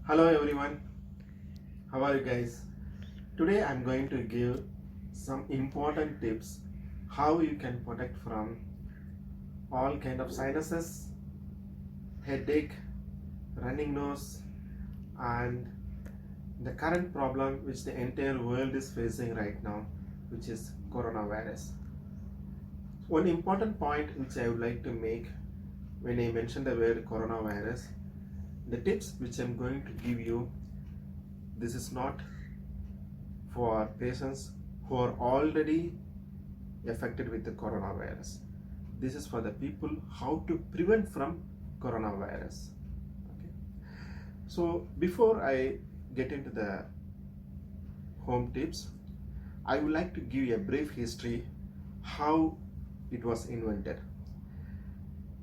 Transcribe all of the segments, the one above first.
Hello everyone, how are you guys? Today I'm going to give some important tips how you can protect from all kind of sinuses, headache, running nose and the current problem which the entire world is facing right now, which is coronavirus. One important point which I would like to make when I mention the word coronavirus, the tips which I'm going to give you, this is not for patients who are already affected with the coronavirus. This is for the people how to prevent from coronavirus. Okay. So before I get into the home tips, I would like to give you a brief history how it was invented.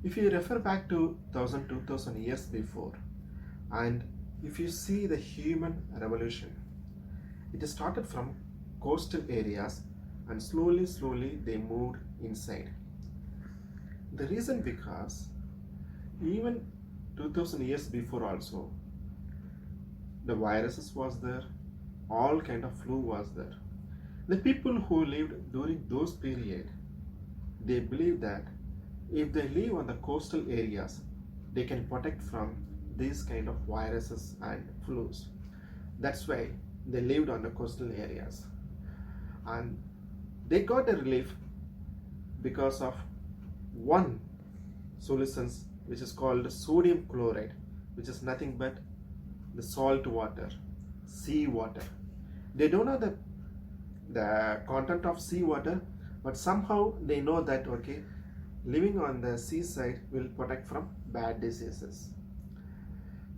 If you refer back to 2000 years before, and if you see the human revolution, it started from coastal areas and slowly they moved inside. The reason because even 2000 years before also, the viruses was there, all kind of flu was there. The people who lived during those period, they believe that if they live on the coastal areas, they can protect from these kind of viruses and flus. That's why they lived on the coastal areas, and they got a relief because of one solutions which is called sodium chloride, which is nothing but the salt water, sea water. They don't know the content of sea water, but somehow they know that okay, living on the seaside will protect from bad diseases.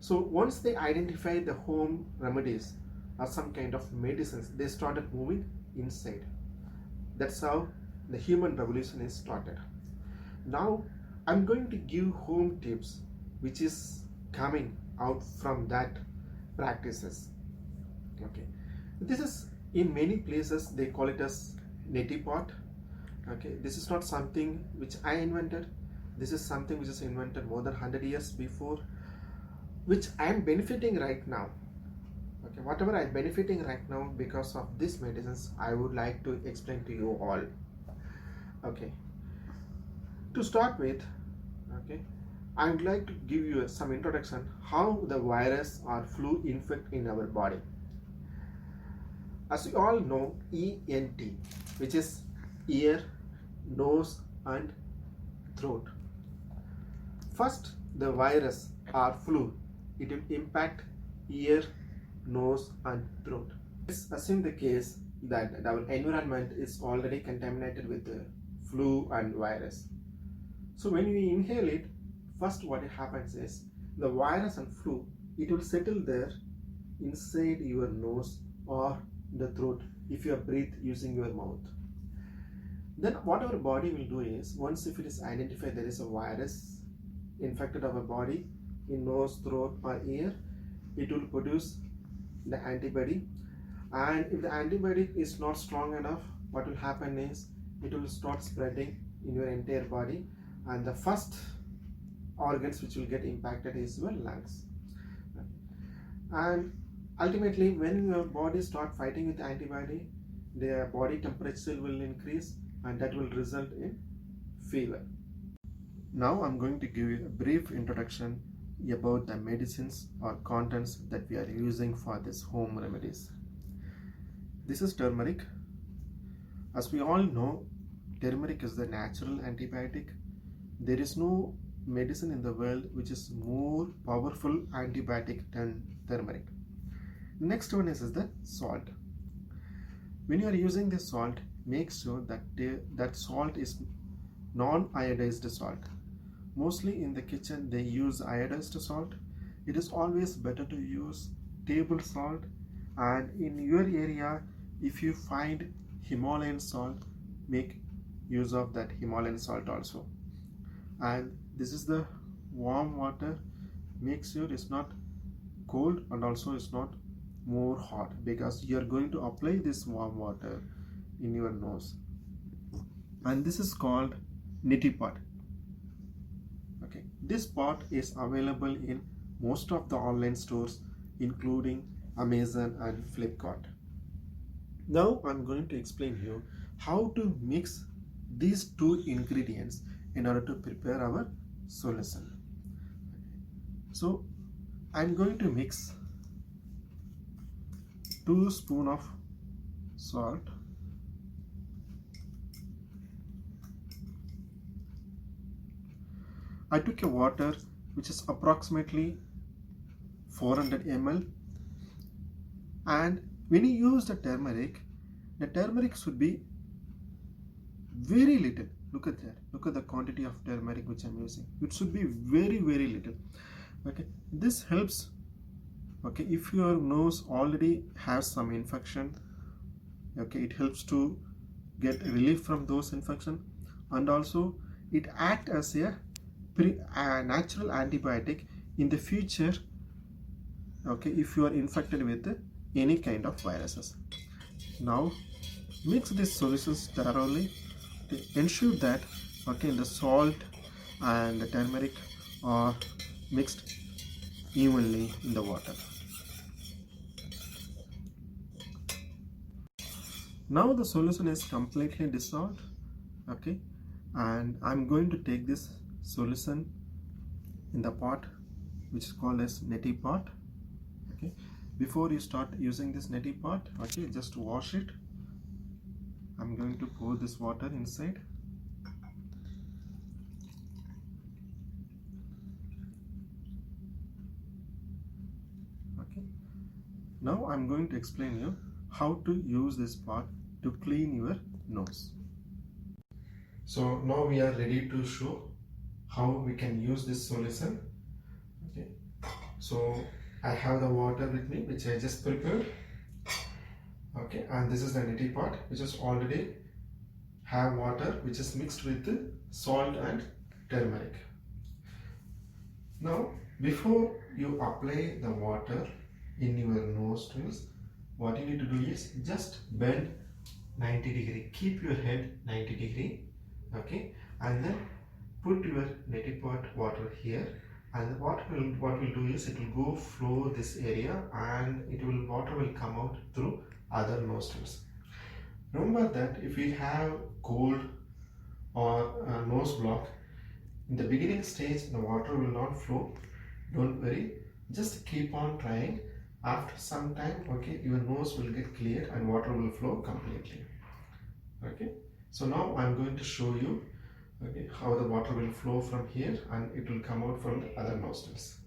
So once they identified the home remedies or some kind of medicines, they started moving inside. That's how the human revolution is started. Now I'm going to give home tips which is coming out from that practices. Okay, this is in many places they call it as neti pot. Okay, this is not something which I invented. This is something which is invented more than 100 years before, which I am benefiting right now. Okay, whatever I'm benefiting right now because of these medicines, I would like to explain to you all. Okay, to start with, okay, I would like to give you some introduction how the virus or flu infect in our body. As you all know, ENT, which is ear, nose and throat. First, the virus or flu, it will impact ear, nose and throat. Let's assume the case that our environment is already contaminated with the flu and virus. So when we inhale it, first what happens is the virus and flu, it will settle there inside your nose or the throat if you breathe using your mouth. Then what our body will do is, once if it is identified there is a virus infected our body in nose, throat or ear, it will produce the antibody, and if the antibody is not strong enough, what will happen is it will start spreading in your entire body, and the first organs which will get impacted is your lungs. And ultimately when your body start fighting with antibody, their body temperature will increase and that will result in fever. Now I'm going to give you a brief introduction about the medicines or contents that we are using for this home remedies. This is turmeric. As we all know, turmeric is the natural antibiotic. There is no medicine in the world which is more powerful antibiotic than turmeric. Next one is the salt. When you are using the salt, make sure that that salt is non-iodized salt. Mostly in the kitchen they use iodized salt. It is always better to use table salt, and in your area if you find Himalayan salt, make use of that Himalayan salt also. And this is the warm water. Make sure it's not cold and also it's not more hot, because you are going to apply this warm water in your nose, and this is called neti pot. Okay, this pot is available in most of the online stores including Amazon and Flipkart. Now I'm going to explain you how to mix these two ingredients in order to prepare our solution. So I'm going to mix 2 spoons of salt, I took a water which is approximately 400 ml, and when you use the turmeric should be very little. Look at that, look at the quantity of turmeric which I'm using. It should be very little. Okay, this helps. Okay, if your nose already has some infection, okay, it helps to get relief from those infection, and also it acts as a natural antibiotic in the future. Okay, if you are infected with any kind of viruses. Now mix these solutions thoroughly to ensure that, okay, the salt and the turmeric are mixed evenly in the water. Now the solution is completely dissolved. Okay, and I'm going to take this solution in the pot which is called as neti pot. Okay, before you start using this neti pot, okay, just wash it. I'm going to pour this water inside. Okay, now I'm going to explain you how to use this pot to clean your nose. So now we are ready to show how we can use this solution. Okay, so I have the water with me which I just prepared. Okay, and this is the neti pot which is already have water which is mixed with salt and turmeric. Now before you apply the water in your nostrils, what you need to do is just bend 90 degree, keep your head 90 degree. Okay, and then put your neti pot water here, and what will do is it will go flow this area, and water will come out through other nostrils. Remember that if we have cold or a nose block, in the beginning stage the water will not flow. Don't worry, just keep on trying. After some time, okay, your nose will get clear and water will flow completely. Okay, so now I'm going to show you, okay, how the water will flow from here and it will come out from the other nostrils.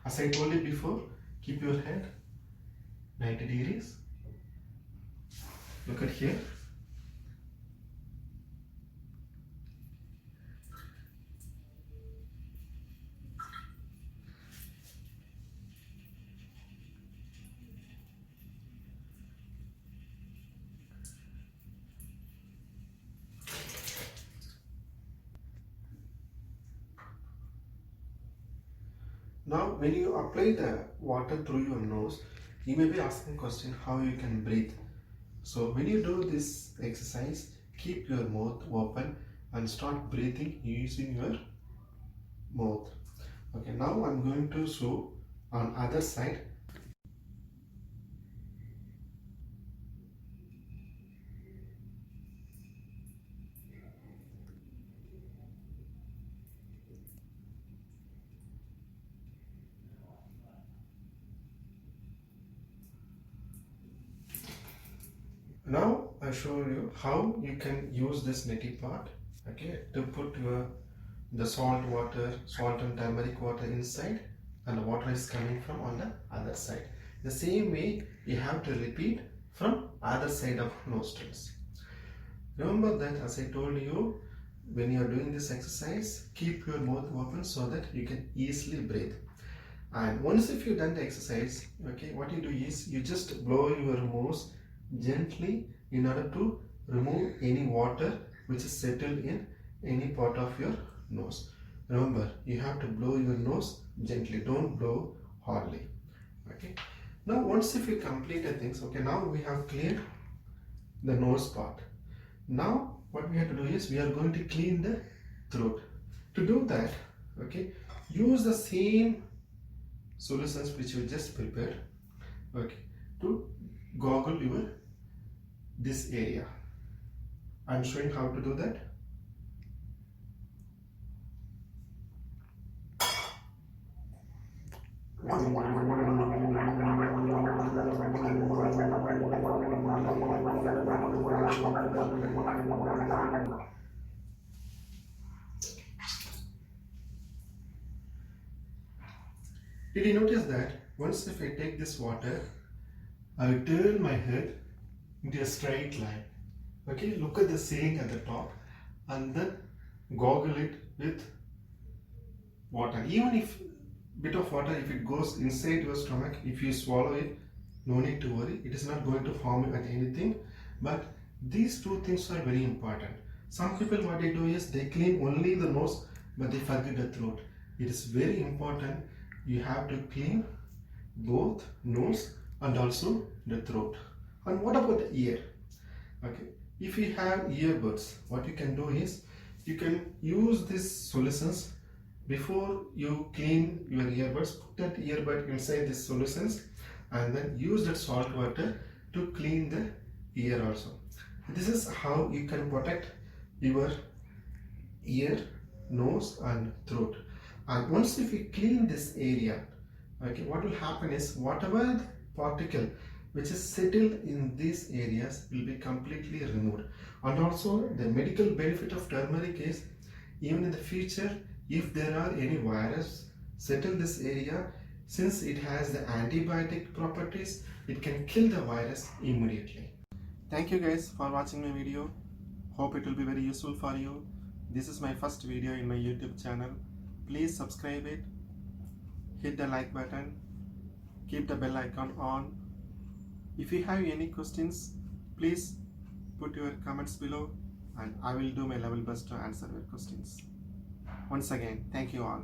As I told you before, keep your head 90 degrees. Look at here. Now when you apply the water through your nose, you may be asking question how you can breathe. So when you do this exercise, keep your mouth open and start breathing using your mouth. Okay, now I'm going to show on other side. Now I show you how you can use this neti pot, okay, to put the salt and turmeric water inside, and the water is coming from on the other side. The same way you have to repeat from other side of nostrils. Remember that as I told you, when you are doing this exercise, keep your mouth open so that you can easily breathe. And once if you've done the exercise, okay, what you do is you just blow your nose gently in order to remove any water which is settled in any part of your nose. Remember, you have to blow your nose gently, don't blow hardly. Okay, now once if you complete the things, okay, now we have cleared the nose part. Now what we have to do is we are going to clean the throat. To do that, okay, use the same solutions which you just prepared, okay, to goggle your this area. I'm showing how to do that. Did you notice that once if I take this water, I will turn my head into a straight line. Okay, look at the ceiling at the top and then goggle it with water. Even if bit of water, if it goes inside your stomach, if you swallow it, no need to worry, it is not going to harm you at anything. But these two things are very important. Some people, what they do is they clean only the nose but they forget the throat. It is very important, you have to clean both nose and also the throat. And what about the ear? Okay, if you have earbuds, what you can do is you can use these solutions. Before you clean your earbuds, put that earbud inside these solutions and then use that salt water to clean the ear also. This is how you can protect your ear, nose and throat. And once if you clean this area, okay, what will happen is whatever particle which is settled in these areas will be completely removed. And also the medical benefit of turmeric is, even in the future, if there are any virus settle this area, since it has the antibiotic properties, it can kill the virus immediately. Thank you guys for watching my video. Hope it will be very useful for you. This is my first video in my YouTube channel. Please subscribe it, hit the like button, keep the bell icon on. If you have any questions, please put your comments below and I will do my level best to answer your questions. Once again, thank you all.